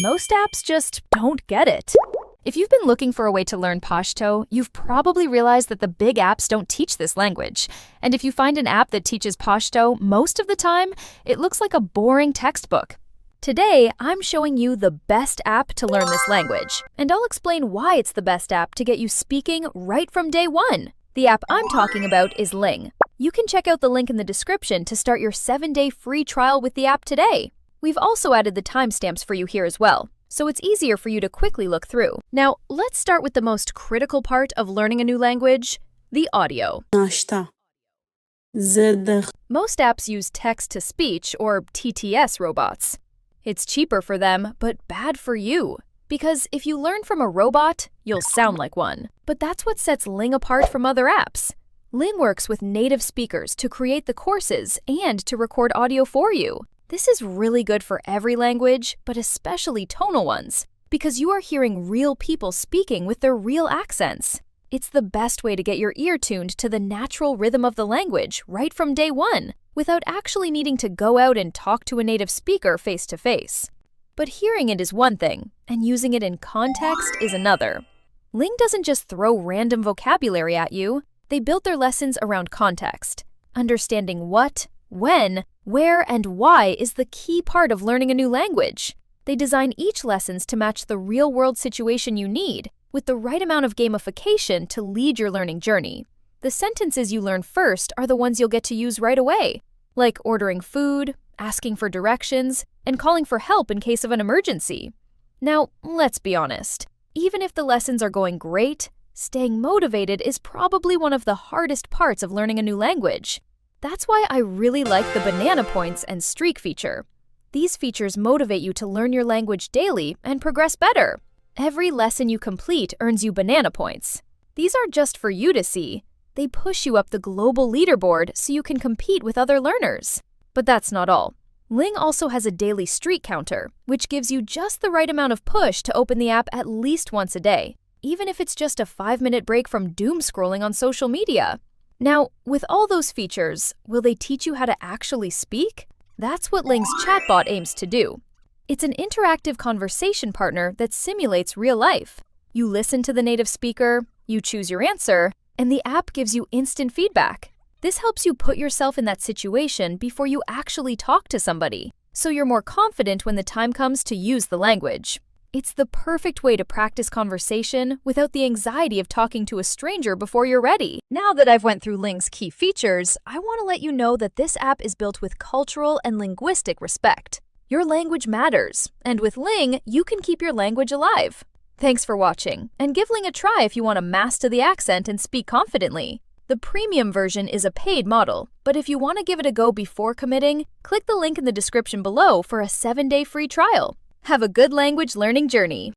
Most apps just don't get it. If you've been looking for a way to learn Pashto, you've probably realized that the big apps don't teach this language. And if you find an app that teaches Pashto, most of the time, it looks like a boring textbook. Today, I'm showing you the best app to learn this language, and I'll explain why it's the best app to get you speaking right from day one. The app I'm talking about is Ling. You can check out the link in the description to start your 7-day free trial with the app today. We've also added the timestamps for you here as well, so it's easier for you to quickly look through. Now, let's start with the most critical part of learning a new language, the audio. Most apps use text-to-speech, or TTS robots. It's cheaper for them, but bad for you. Because if you learn from a robot, you'll sound like one. But that's what sets Ling apart from other apps. Ling works with native speakers to create the courses and to record audio for you. This is really good for every language, but especially tonal ones, because you are hearing real people speaking with their real accents. It's the best way to get your ear tuned to the natural rhythm of the language right from day one, without actually needing to go out and talk to a native speaker face to face. But hearing it is one thing, and using it in context is another. Ling doesn't just throw random vocabulary at you, they built their lessons around context. Understanding what, when, where, and why is the key part of learning a new language. They design each lessons to match the real-world situation you need, with the right amount of gamification to lead your learning journey. The sentences you learn first are the ones you'll get to use right away, like ordering food, asking for directions, and calling for help in case of an emergency. Now, let's be honest. Even if the lessons are going great, staying motivated is probably one of the hardest parts of learning a new language. That's why I really like the banana points and streak feature. These features motivate you to learn your language daily and progress better. Every lesson you complete earns you banana points. These aren't just for you to see. They push you up the global leaderboard so you can compete with other learners. But that's not all. Ling also has a daily streak counter, which gives you just the right amount of push to open the app at least once a day, even if it's just a 5-minute break from doom scrolling on social media. Now, with all those features, will they teach you how to actually speak? That's what Ling's Chatbot aims to do. It's an interactive conversation partner that simulates real life. You listen to the native speaker, you choose your answer, and the app gives you instant feedback. This helps you put yourself in that situation before you actually talk to somebody, so you're more confident when the time comes to use the language. It's the perfect way to practice conversation without the anxiety of talking to a stranger before you're ready. Now that I've went through Ling's key features, I want to let you know that this app is built with cultural and linguistic respect. Your language matters, and with Ling, you can keep your language alive. Thanks for watching, and give Ling a try if you want to master the accent and speak confidently. The premium version is a paid model, but if you want to give it a go before committing, click the link in the description below for a 7-day free trial. Have a good language learning journey.